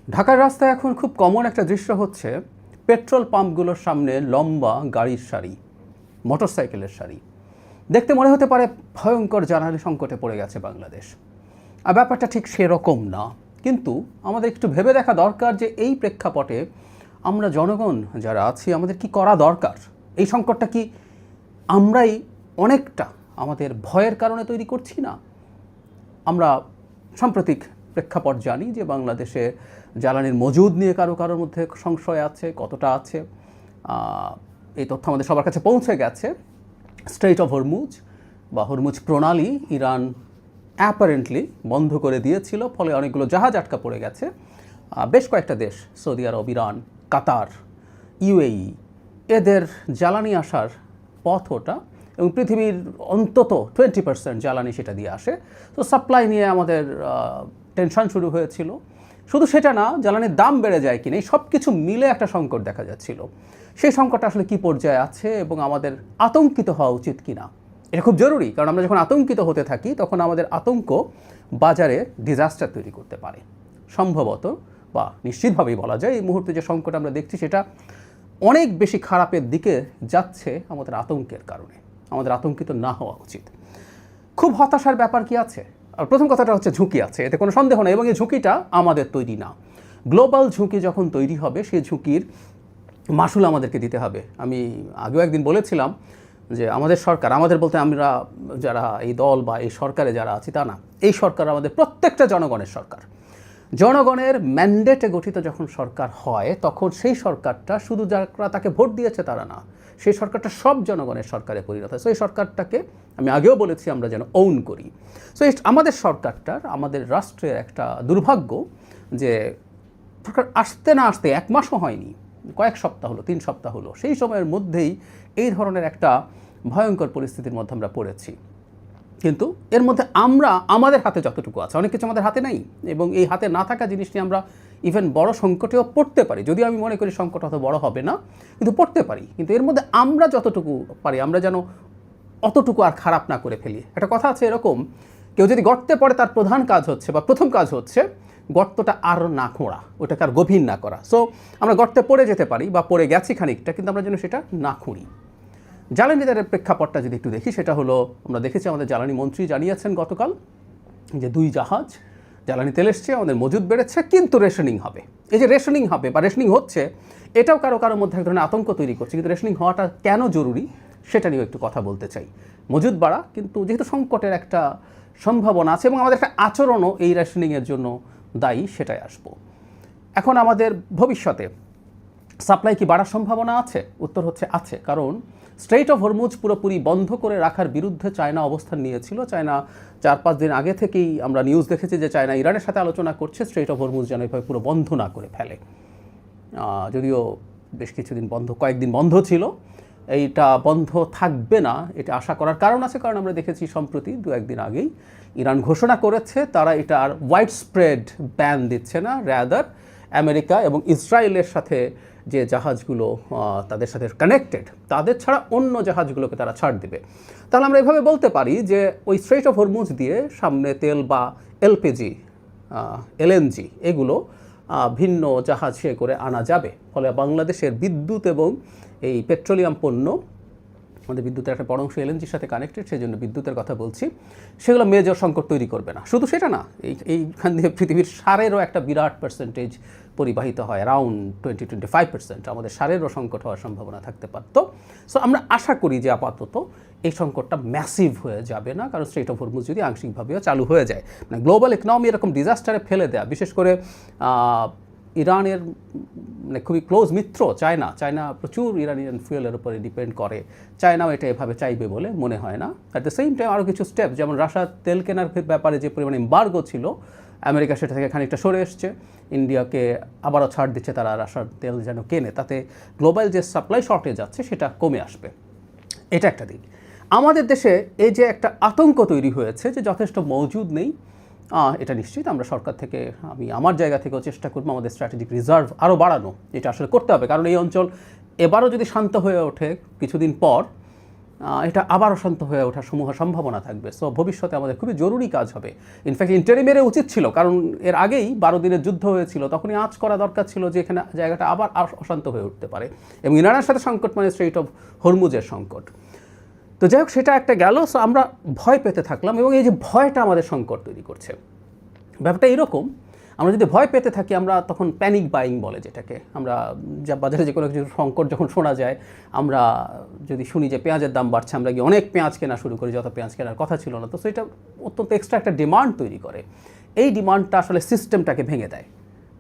ঢাকার রাস্তায় এখন খুব কমন একটা দৃশ্য হচ্ছে পেট্রোল পাম্পগুলোর সামনে লম্বা গাড়ির সারি, মোটরসাইকেলের সারি। দেখতে মনে হতে পারে ভয়ঙ্কর জ্বালানি সংকটে পড়ে গেছে বাংলাদেশ। আর ব্যাপারটা ঠিক সেরকম না, কিন্তু আমাদের একটু ভেবে দেখা দরকার যে এই প্রেক্ষাপটে আমরা জনগণ যারা আছি আমাদের কি করা দরকার। এই সংকটটা কি আমরাই অনেকটা আমাদের ভয়ের কারণে তৈরি করছি না? আমরা সাম্প্রতিক প্রেক্ষাপট জানি যে বাংলাদেশে জ্বালানির মজুদ নিয়ে কারোর মধ্যে সংশয় আছে, কতটা আছে এই তথ্য আমাদের সবার কাছে পৌঁছে গেছে। স্ট্রেইট অফ হরমুজ বা হরমুজ প্রণালী ইরান অ্যাপারেন্টলি বন্ধ করে দিয়েছিল, ফলে অনেকগুলো জাহাজ আটকা পড়ে গেছে। বেশ কয়েকটা দেশ, সৌদি আরব, ইরান, কাতার, ইউএই, এদের জ্বালানি আসার পথ ওটা, এবং পৃথিবীর অন্তত 20% জ্বালানি সেটা দিয়ে আসে। তো সাপ্লাই নিয়ে আমাদের টেনশন শুরু হয়েছিল। শুধু সেটা না, জ্বালানির দাম বেড়ে যায় কিনা, এই সব কিছু মিলে একটা সংকট দেখা যাচ্ছিল। সেই সংকটটা আসলে কী পর্যায়ে আছে এবং আমাদের আতঙ্কিত হওয়া উচিত কিনা, এটা খুব জরুরি। কারণ আমরা যখন আতঙ্কিত হতে থাকি তখন আমাদের আতঙ্ক বাজারে ডিজাস্টার তৈরি করতে পারে। সম্ভবত বা নিশ্চিতভাবেই বলা যায় এই মুহূর্তে যে সংকট আমরা দেখছি সেটা অনেক বেশি খারাপের দিকে যাচ্ছে আমাদের আতঙ্কের কারণে। আমাদের আতঙ্কিত না হওয়া উচিত। খুব হতাশার ব্যাপার কি আছে? আর প্রথম কথাটা হচ্ছে ঝুঁকি আছে, এতে কোনো সন্দেহ নেই, এবং এই ঝুঁকিটা আমাদের তৈরি না। গ্লোবাল ঝুঁকি যখন তৈরি হবে সেই ঝুঁকির মাসুল আমাদেরকে দিতে হবে। আমি আগেও একদিন বলেছিলাম যে আমাদের সরকার, আমাদের বলতে আমরা যারা এই দল বা এই সরকারে যারা আছি তা না, এই সরকার আমাদের প্রত্যেকটা জনগণের সরকার। জনগণের ম্যান্ডেটে গঠিত যখন সরকার হয় তখন সেই সরকারটা শুধু যারা তাকে ভোট দিয়েছে তারা না, সেই সরকারটা সব জনগণের সরকারে পরিণত হয়। সো এই সরকারটাকে আমি আগেও বলেছি আমরা যেন ওন করি। সো আমাদের সরকারটার, আমাদের রাষ্ট্রের একটা দুর্ভাগ্য যে সরকার আসতে না আসতে 1 মাসও হয়নি, কয়েক সপ্তাহ হলো, 3 সপ্তাহ হলো, সেই সময়ের মধ্যেই এই ধরনের একটা ভয়ঙ্কর পরিস্থিতির মধ্যে আমরা পড়েছি। কিন্তু এর মধ্যে আমরা আমাদের হাতে যতটুকু আছে, অনেক কিছু আমাদের হাতে নাই, এবং এই হাতে না থাকা জিনিস নিয়ে আমরা ইভেন বড় সংকটেও পড়তে পারি। যদিও আমি মনে করি সংকট অত বড় হবে না, কিন্তু পড়তে পারি। কিন্তু এর মধ্যে আমরা যতটুকু পারি আমরা যেন অতটুকু আর খারাপ না করে ফেলি। একটা কথা আছে এরকম, কেউ যদি গর্তে পড়ে তার প্রধান কাজ হচ্ছে বা প্রথম কাজ হচ্ছে গর্তটা আর না খোঁড়া, ওটাকে আর গভীর না করা। সো আমরা গর্তে পড়ে যেতে পারি বা পড়ে গেছি খানিকটা, কিন্তু আমরা যেন সেটা না খুঁড়ি। জ্বালানি দরের প্রেক্ষাপটটা যদি একটু দেখি, সেটা হলো আমরা দেখেছি আমাদের জ্বালানি মন্ত্রী জানিয়েছেন গতকাল যে 2 জাহাজ জ্বালানি তেল এসছে, আমাদের মজুদ বেড়েছে, কিন্তু রেশনিং হবে। এই যে রেশনিং হবে বা রেশনিং হচ্ছে, এটাও কারোর মধ্যে এক ধরনের আতঙ্ক তৈরি করছে। কিন্তু রেশনিং হওয়াটা কেন জরুরি সেটা নিয়েও একটু কথা বলতে চাই। মজুদ বাড়া, কিন্তু যেহেতু সংকটের একটা সম্ভাবনা আছে এবং আমাদের একটা আচরণও এই রেশনিংয়ের জন্য দায়ী, সেটাই আসবো। এখন আমাদের ভবিষ্যতে সাপ্লাই কি বাড়ার সম্ভাবনা আছে? উত্তর হচ্ছে আছে, কারণ স্ট্রেইট অফ হরমুজ পুরোপুরি বন্ধ করে রাখার বিরুদ্ধে চায়না অবস্থান নিয়েছিল। চায়না 4-5 দিন আগে থেকেই আমরা নিউজ দেখেছি যে চায়না ইরানের সাথে আলোচনা করছে স্ট্রেইট অফ হরমুজ যেন এভাবে পুরো বন্ধ না করে ফেলে। যদিও বেশ কিছুদিন কয়েকদিন বন্ধ ছিল, এইটা বন্ধ থাকবে না এটা আশা করার কারণ আছে। কারণ আমরা দেখেছি সম্প্রতি 2-1 দিন আগেই ইরান ঘোষণা করেছে তারা এটা আর ওয়াইড স্প্রেড ব্যান দিচ্ছে না, র্যাদার আমেরিকা এবং ইসরায়েলের সাথে যে জাহাজগুলো তাদের সাথে কানেক্টেড, তাদের ছাড়া অন্য জাহাজগুলোকে তারা ছাড় দেবে। তাহলে আমরা এভাবে বলতে পারি যে ওই স্ট্রেইট অফ হরমুজ দিয়ে সামনে তেল বা এলপিজি, এলএনজি এগুলো ভিন্ন জাহাজে করে আনা যাবে। ফলে বাংলাদেশের বিদ্যুৎ এবং এই পেট্রোলিয়াম পণ্য, আমাদের বিদ্যুতের একটা বড় অংশ এলএনজির সাথে কানেক্টেড, সেই জন্য বিদ্যুতের কথা বলছি, সেগুলো মেজর সংকট তৈরি করবে না। শুধু সেটা না, এইখান দিয়ে পৃথিবীর সারেরও একটা বিরাট পার্সেন্টেজ পরিবাহিত হয়, অ্যারাউন্ড 20-25%। আমাদের সারেরও সংকট হওয়ার সম্ভাবনা থাকতে পারত। সো আমরা আশা করি যে আপাতত এই সংকটটা ম্যাসিভ হয়ে যাবে না, কারণ স্ট্রেইট অফ হরমুজ যদি আংশিকভাবেও চালু হয়ে যায়, মানে গ্লোবাল ইকোনমি এরকম ডিজাস্টারে ফেলে দেয়া, বিশেষ করে ইরানের মানে খুবই ক্লোজ মিত্র চায়না প্রচুর ইরানিয়ান ফুয়েলের উপরে ডিপেন্ড করে। চায়নাও এটা এভাবে চাইবে বলে মনে হয় না। অ্যাট দ্য সেম টাইম আরও কিছু স্টেপ, যেমন রাশিয়ার তেল কেনার ব্যাপারে যে পরিমাণে এম্বার্গো ছিল, আমেরিকা সেটা থেকে খানিকটা সরে এসছে, ইন্ডিয়াকে আবারও ছাড় দিচ্ছে তারা রাশিয়ার তেল যেন কেনে, তাতে গ্লোবাল যে সাপ্লাই শর্টেজ আছে সেটা কমে আসবে। এটা একটা দিক। আমাদের দেশে এই যে একটা আতঙ্ক তৈরি হয়েছে যে যথেষ্ট মজুদ নেই, এটা নিশ্চিত আমরা সরকার থেকে, আমি আমার জায়গা থেকেও চেষ্টা করবো আমাদের স্ট্র্যাটেজিক রিজার্ভ আরও বাড়ানো। এটা আসলে করতে হবে, কারণ এই অঞ্চল এবারও যদি শান্ত হয়ে ওঠে কিছুদিন পর, এটা আবার অশান্ত হয়ে ওঠার সমূহ সম্ভাবনা থাকবে। সো ভবিষ্যতে আমাদের খুবই জরুরি কাজ হবে। ইনফ্যাক্ট ইন্টারিমের উচিত ছিল, কারণ এর আগেই 12 দিনের যুদ্ধ হয়েছিল, তখনই আঁচ করা দরকার ছিল যে এখানে জায়গাটা আবার অশান্ত হয়ে উঠতে পারে। এবং ইরানের সাথে সংকট মানে স্ট্রেইট অফ হরমুজের সংকট। তো যাই হোক, সেটা একটা গেল। সো আমরা ভয় পেতে থাকলাম, এবং এই যে ভয়টা আমাদের সংকট তৈরি করছে। ব্যাপারটা এরকম, আমরা যদি ভয় পেতে থাকি আমরা তখন প্যানিক বাইং বলে যেটাকে, আমরা যা বাজারে যে কোনো কিছু সংকট যখন শোনা যায়, আমরা যদি শুনি যে পেঁয়াজের দাম বাড়ছে, আমরা গিয়ে অনেক পেঁয়াজ কেনা শুরু করি, যত পেঁয়াজ কেনার কথা ছিল না। তো সেটা অত্যন্ত এক্সট্রা একটা ডিমান্ড তৈরি করে। এই ডিমান্ডটা আসলে সিস্টেমটাকে ভেঙে দেয়।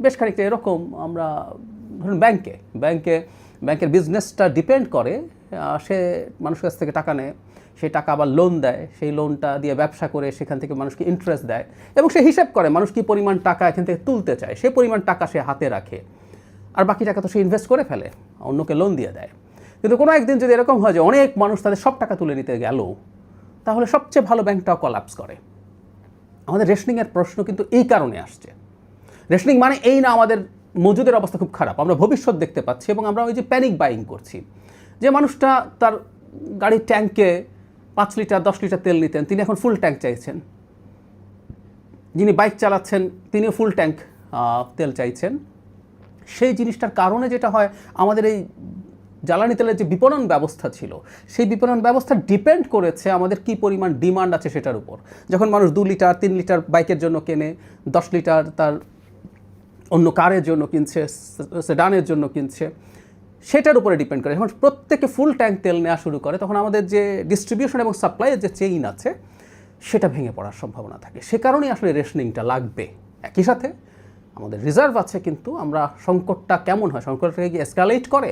বেশ খানিকটা এরকম, আমরা ধরুন ব্যাংকের বিজনেসটা ডিপেন্ড করে, সে মানুষের কাছ থেকে টাকা নেয়, সেই টাকা আবার লোন দেয়, সেই লোনটা দিয়ে ব্যবসা করে সেখান থেকে মানুষকে ইন্টারেস্ট দেয়, এবং সে হিসাব করে মানুষ কী পরিমাণ টাকা এখান থেকে তুলতে চায়, সে পরিমাণ টাকা সে হাতে রাখে, আর বাকি টাকা তো সে ইনভেস্ট করে ফেলে, অন্যকে লোন দিয়ে দেয়। কিন্তু কোনো একদিন যদি এরকম হয় যে অনেক মানুষ তাদের সব টাকা তুলে নিতে গেল, তাহলে সবচেয়ে ভালো ব্যাংকটাও কলাপস করে। আমাদের রেশনিংয়ের প্রশ্ন কিন্তু এই কারণে আসছে। রেশনিং মানে এই না আমাদের মজুদের অবস্থা খুব খারাপ, আমরা ভবিষ্যৎ দেখতে পাচ্ছি, এবং আমরা ওই যে প্যানিক বাইং করছি। যে মানুষটা তার গাড়ির ট্যাঙ্কে 5 লিটার 10 লিটার তেল নিতেন, তিনি এখন ফুল ট্যাঙ্ক চাইছেন। যিনি বাইক চালাচ্ছেন তিনিও ফুল ট্যাঙ্ক তেল চাইছেন। সেই জিনিসটার কারণে যেটা হয়, আমাদের এই জ্বালানি তেলের যে বিপণন ব্যবস্থা ছিল, সেই বিপণন ব্যবস্থা ডিপেন্ড করেছে আমাদের কী পরিমাণ ডিমান্ড আছে সেটার উপর। যখন মানুষ 2 লিটার 3 লিটার বাইকের জন্য কেনে, 10 লিটার তার অন্য কারের জন্য কিনছে, সেডানের জন্য কিনছে, সেটার উপরে ডিপেন্ড করে। যখন প্রত্যেকে ফুল ট্যাঙ্ক তেল নেওয়া শুরু করে, তখন আমাদের যে ডিস্ট্রিবিউশন এবং সাপ্লাইয়ের যে চেইন আছে, সেটা ভেঙে পড়ার সম্ভাবনা থাকে। সে কারণেই আসলে রেশনিংটা লাগবে। একই সাথে আমাদের রিজার্ভ আছে, কিন্তু আমরা সংকটটা কেমন হয়, সংকটটাকে কি এসকালেট করে,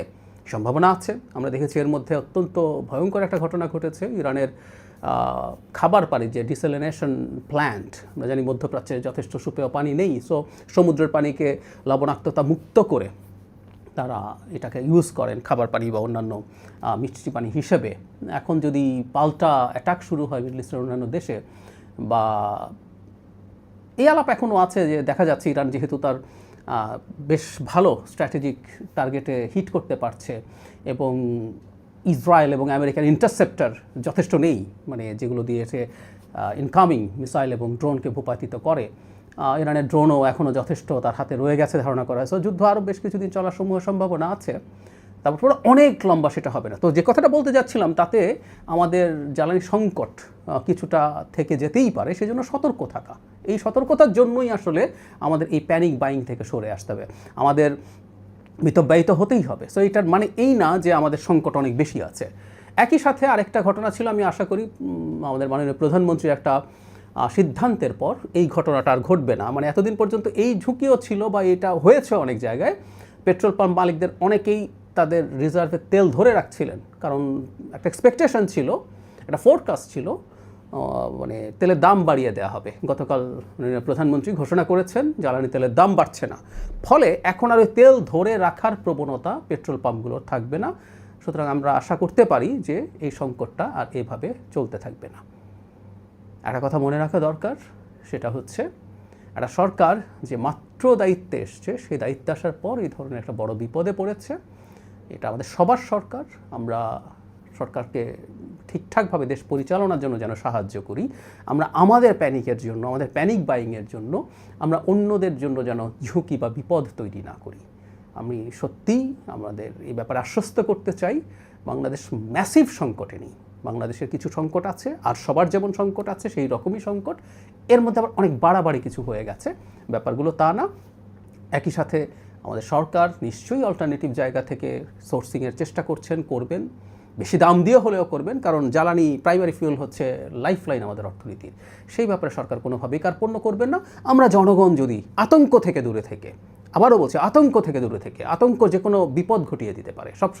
সম্ভাবনা আছে। আমরা দেখেছি এর মধ্যে অত্যন্ত ভয়ঙ্কর একটা ঘটনা ঘটেছে। ইরানের খাবার পানি যে ডিসেলিনেশন প্ল্যান্ট, আমরা জানি মধ্যপ্রাচ্যে যথেষ্ট সুপেয় পানি নেই, সো সমুদ্রের পানিকে লবণাক্ততা মুক্ত করে তারা এটাকে ইউজ করেন খাবার পানি বা অন্যান্য মিষ্টি পানি হিসেবে। এখন যদি পাল্টা অ্যাটাক শুরু হয় মিডল ইস্টের অন্যান্য দেশে, বা এই আলাপ এখনও আছে যে দেখা যাচ্ছে ইরান যেহেতু তার বেশ ভালো স্ট্র্যাটেজিক টার্গেটে হিট করতে পারছে, এবং ইসরায়েল এবং আমেরিকার ইন্টারসেপ্টার যথেষ্ট নেই, মানে যেগুলো দিয়ে সে ইনকামিং মিসাইল এবং ড্রোনকে ভূপাতিত করে। ইরানের ড্রোনও এখনও যথেষ্ট তার হাতে রয়ে গেছে ধারণা করা হয়। সো যুদ্ধ আরও বেশ কিছুদিন চলার সমূহ সম্ভাবনা আছে, তারপর অনেক লম্বা সেটা হবে না। তো যে কথাটা বলতে যাচ্ছিলাম, তাতে আমাদের জ্বালানি সংকট কিছুটা থেকে যেতেই পারে, সেজন্য সতর্ক থাকা। এই সতর্কতার জন্যই আসলে আমাদের এই প্যানিক বাইং থেকে সরে আসতে হবে, আমাদের মিতব্যয়িত হতেই হবে। সো এটার মানে এই না যে আমাদের সংকট অনেক বেশি আছে। একই সাথে আরেকটা ঘটনা ছিল, আমি আশা করি আমাদের মাননীয় প্রধানমন্ত্রীর একটা সিদ্ধান্তের পর এই ঘটনাটা আর ঘটবে না। মানে এতদিন পর্যন্ত এই ঝুঁকিও ছিল, বা এটা হয়েছে অনেক জায়গায়, পেট্রোল পাম্প মালিকদের অনেকেই তাদের রিজার্ভে তেল ধরে রাখছিলেন, কারণ একটা এক্সপেকটেশন ছিল, একটা ফোরকাস্ট ছিল, মানে তেলের দাম বাড়িয়ে দেওয়া হবে। গতকাল প্রধানমন্ত্রী ঘোষণা করেছেন জ্বালানি তেলের দাম বাড়ছে না, ফলে এখন আর ওই তেল ধরে রাখার প্রবণতা পেট্রোল পাম্পগুলোর থাকবে না। সুতরাং আমরা আশা করতে পারি যে এই সংকটটা আর এভাবে চলতে থাকবে না। একটা কথা মনে রাখা দরকার, সেটা হচ্ছে একটা সরকার যে মাত্র দায়িত্বে এসছে, সেই দায়িত্বে আসার পর এই ধরনের একটা বড় বিপদে পড়েছে। এটা আমাদের সবার সরকার, আমরা সরকারকে ঠিকঠাকভাবে দেশ পরিচালনার জন্য যেন সাহায্য করি। আমরা আমাদের প্যানিকের জন্য, আমাদের প্যানিক বাইংয়ের জন্য আমরা অন্যদের জন্য যেন ঝুঁকি বা বিপদ তৈরি না করি। আমি সত্যিই আমাদের এই ব্যাপারে আশ্বস্ত করতে চাই, বাংলাদেশ ম্যাসিভ সংকটে নেই। বাংলাদেশের কিছু সংকট আছে, আর সবার যেমন সংকট আছে সেই রকমই সংকট, এর মধ্যে আবার অনেক বাড়াবাড়ি কিছু হয়ে গেছে, ব্যাপারগুলো তা না। একই সাথে আমাদের সরকার নিশ্চয়ই অল্টারনেটিভ জায়গা থেকে সোর্সিংয়ের চেষ্টা করবেন, বেশি দাম দিয়ে হলেও করবেন, কারণ জ্বালানি প্রাইমারি ফুয়েল হচ্ছে লাইফলাইন আমাদের অর্থনীতির। সেই ব্যাপারে সরকার কোনোভাবেই কার্পণ্য করবেন না। আমরা জনগণ যদি আতঙ্ক থেকে দূরে থেকে, আবারও বলছি আতঙ্ক থেকে দূরে থেকে, আতঙ্ক যে কোনো বিপদ ঘটিয়ে দিতে পারে, সব